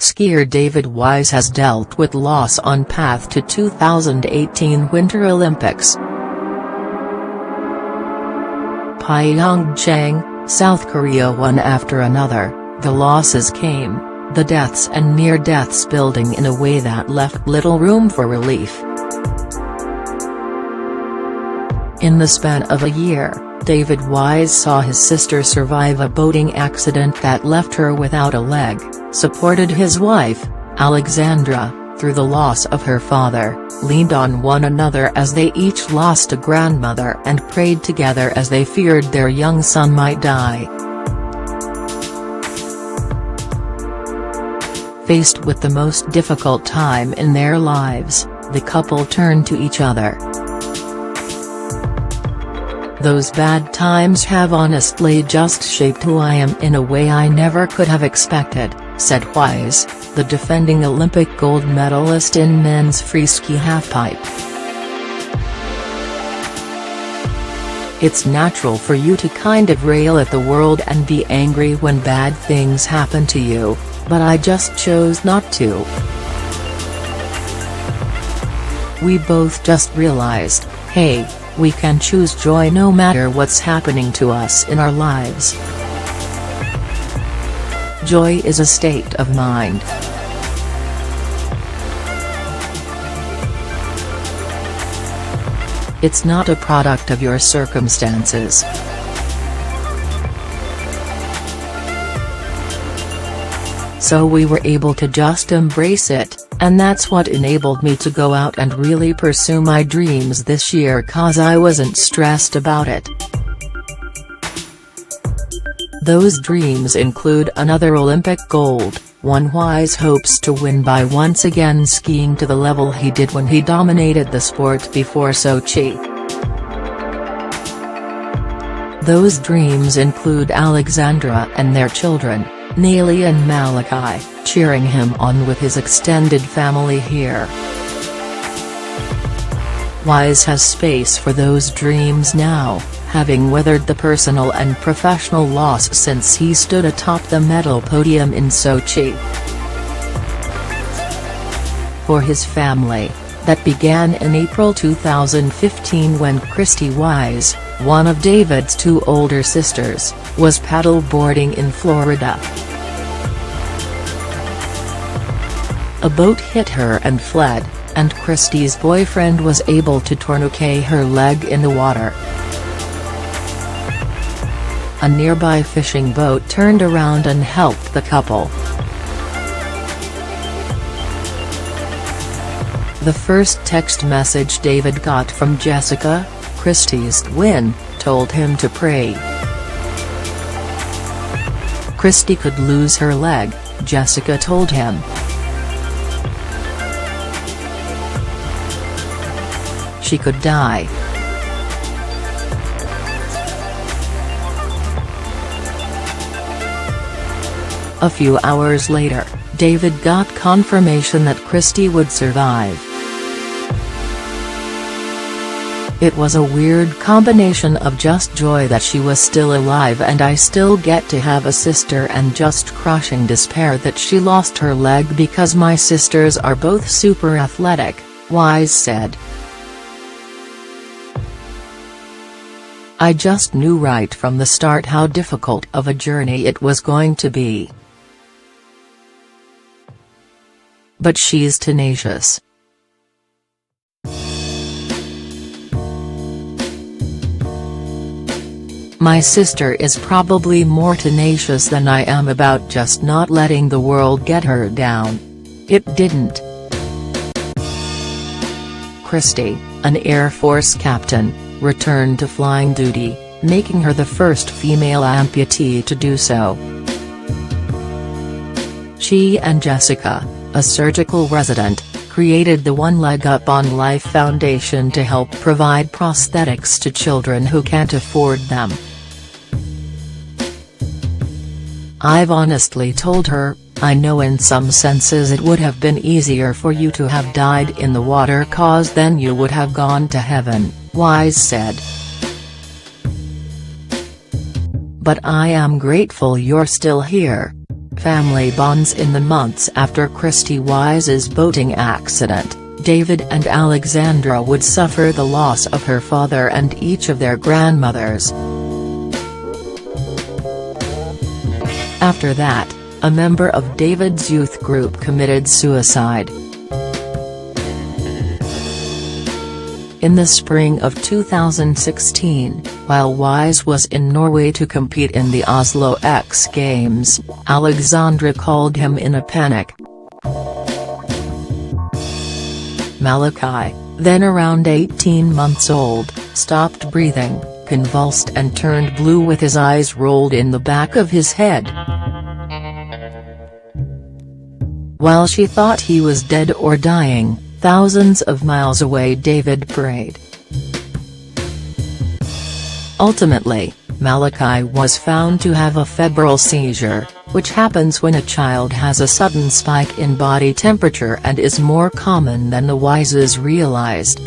skier David Wise has dealt with loss on path to 2018 Winter Olympics. PYEONGCHANG, South Korea. One after another, the losses came, the deaths and near-deaths building in a way that left little room for relief. In the span of a year, David Wise saw his sister survive a boating accident that left her without a leg, supported his wife, Alexandra, through the loss of her father, leaned on one another as they each lost a grandmother, and prayed together as they feared their young son might die. Faced with the most difficult time in their lives, the couple turned to each other. "Those bad times have honestly just shaped who I am in a way I never could have expected," said Wise, the defending Olympic gold medalist in men's freeski halfpipe. "It's natural for you to kind of rail at the world and be angry when bad things happen to you, but I just chose not to. We both just realized, hey, we can choose joy no matter what's happening to us in our lives. Joy is a state of mind. It's not a product of your circumstances." So we were able to just embrace it, and that's what enabled me to go out and really pursue my dreams this year, 'cause I wasn't stressed about it. Those dreams include another Olympic gold, one Wise hopes to win by once again skiing to the level he did when he dominated the sport before Sochi. Those dreams include Alexandra and their children, Neely and Malachi, cheering him on with his extended family here. Wise has space for those dreams now, having weathered the personal and professional loss since he stood atop the medal podium in Sochi. For his family, that began in April 2015 when Christy Wise, one of David's two older sisters, was paddle-boarding in Florida. A boat hit her and fled, and Christy's boyfriend was able to tourniquet her leg in the water. A nearby fishing boat turned around and helped the couple. The first text message David got from Jessica, Christy's twin, told him to pray. Christy could lose her leg, Jessica told him. She could die. A few hours later, David got confirmation that Christy would survive. It was a weird combination of just joy that she was still alive and I still get to have a sister, and just crushing despair that she lost her leg because my sisters are both super athletic, Wise said. "I just knew right from the start how difficult of a journey it was going to be. But she's tenacious. My sister is probably more tenacious than I am about just not letting the world get her down. It didn't." Christy, an Air Force captain, returned to flying duty, making her the first female amputee to do so. She and Jessica, a surgical resident, created the One Leg Up on Life Foundation to help provide prosthetics to children who can't afford them. "I've honestly told her, I know in some senses it would have been easier for you to have died in the water, 'cause then you would have gone to heaven," Wise said. "But I am grateful you're still here. family bonds. In the months after Christy Wise's boating accident, David and Alexandra would suffer the loss of her father and each of their grandmothers. After that, a member of David's youth group committed suicide. In the spring of 2016, while Wise was in Norway to compete in the Oslo X Games, Alexandra called him in a panic. Malachi, then around 18 months old, stopped breathing, convulsed and turned blue with his eyes rolled in the back of his head. While she thought he was dead or dying, thousands of miles away David prayed. Ultimately, Malachi was found to have a febrile seizure, which happens when a child has a sudden spike in body temperature and is more common than the Wises realized.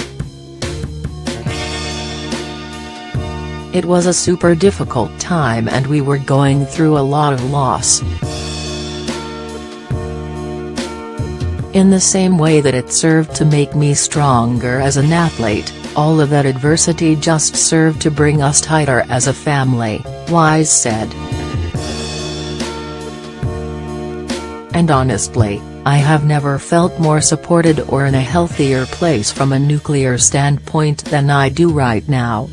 It was a super difficult time and we were going through a lot of loss. In the same way that it served to make me stronger as an athlete, all of that adversity just served to bring us tighter as a family, Wise said. And honestly, I have never felt more supported or in a healthier place from a nuclear standpoint than I do right now.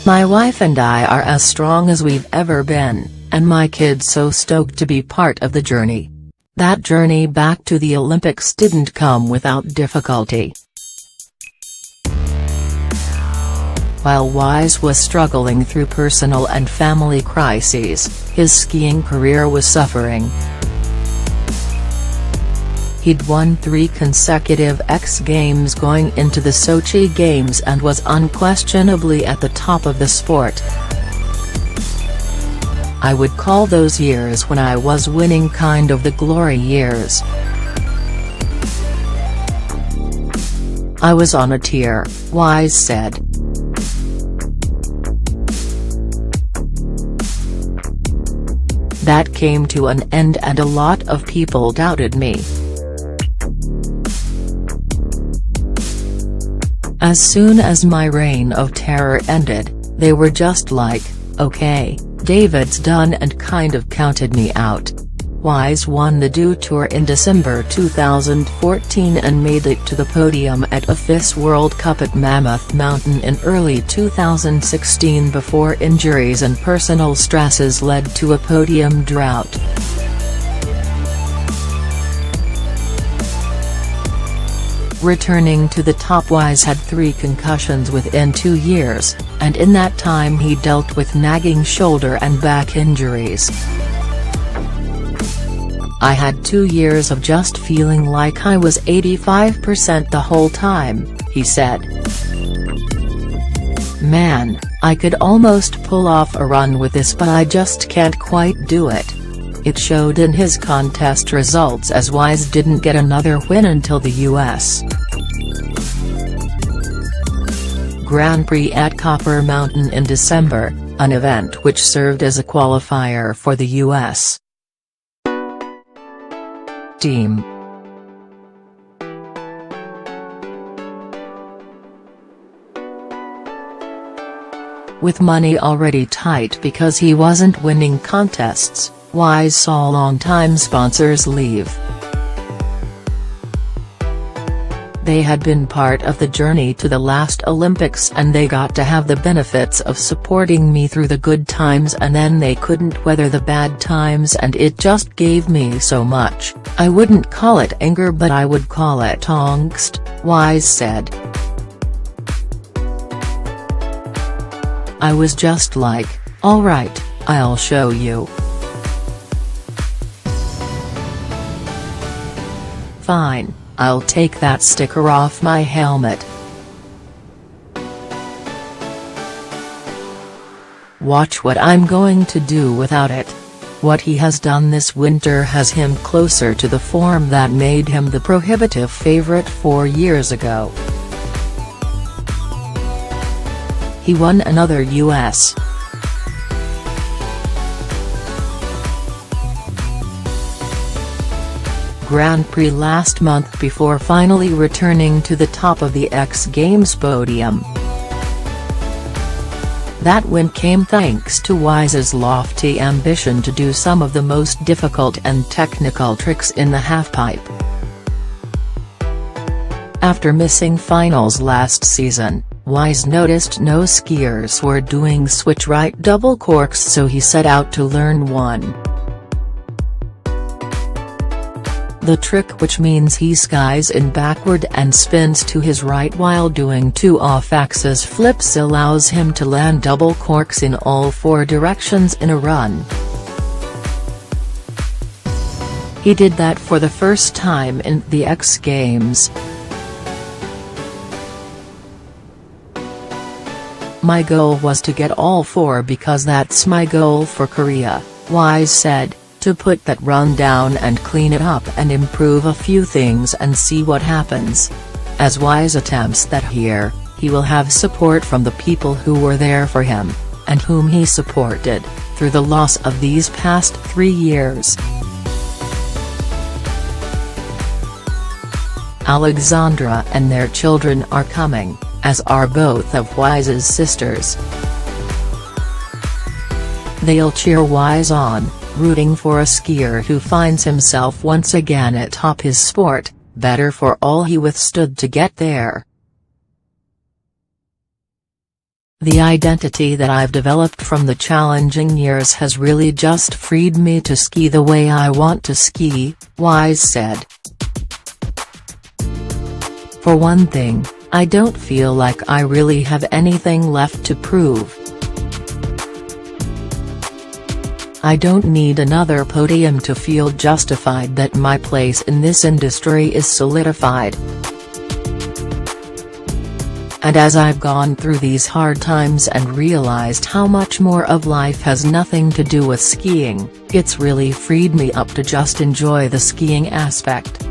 My wife and I are as strong as we've ever been, and my kids so stoked to be part of the journey. That journey back to the Olympics didn't come without difficulty. While Wise was struggling through personal and family crises, his skiing career was suffering. He'd won 3 consecutive X Games going into the Sochi Games and was unquestionably at the top of the sport. I would call those years when I was winning kind of the glory years. I was on a tear, Wise said. That came to an end and a lot of people doubted me. As soon as my reign of terror ended, they were just like, okay, David's done, and kind of counted me out. Wise won the Do Tour in December 2014 and made it to the podium at a FIS World Cup at Mammoth Mountain in early 2016 before injuries and personal stresses led to a podium drought. Returning to the top, Wise had 3 concussions within 2 years, and in that time he dealt with nagging shoulder and back injuries. I had 2 years of just feeling like I was 85% the whole time, he said. Man, I could almost pull off a run with this, but I just can't quite do it. It showed in his contest results as Wise didn't get another win until the U.S. Grand Prix at Copper Mountain in December, an event which served as a qualifier for the U.S. team. With money already tight because he wasn't winning contests, Wise saw longtime sponsors leave. They had been part of the journey to the last Olympics and they got to have the benefits of supporting me through the good times, and then they couldn't weather the bad times, and it just gave me so much. I wouldn't call it anger, but I would call it angst, Wise said. I was just like, alright, I'll show you. Fine, I'll take that sticker off my helmet. Watch what I'm going to do without it. What he has done this winter has him closer to the form that made him the prohibitive favorite 4 years ago. He won another U.S. Grand Prix last month before finally returning to the top of the X Games podium. That win came thanks to Wise's lofty ambition to do some of the most difficult and technical tricks in the halfpipe. After missing finals last season, Wise noticed no skiers were doing switch right double corks, so he set out to learn one. The trick, which means he skies in backward and spins to his right while doing 2 off-axis flips, allows him to land double corks in all 4 directions in a run. He did that for the first time in the X Games. "My goal was to get all 4 because that's my goal for Korea," Wise said, "to put that run down and clean it up and improve a few things and see what happens." As Wise attempts that here, he will have support from the people who were there for him, and whom he supported, through the loss of these past 3 years. Alexandra and their children are coming, as are both of Wise's sisters. They'll cheer Wise on, rooting for a skier who finds himself once again atop his sport, better for all he withstood to get there. "The identity that I've developed from the challenging years has really just freed me to ski the way I want to ski," Wise said. "For one thing, I don't feel like I really have anything left to prove. I don't need another podium to feel justified that my place in this industry is solidified. And as I've gone through these hard times and realized how much more of life has nothing to do with skiing, it's really freed me up to just enjoy the skiing aspect."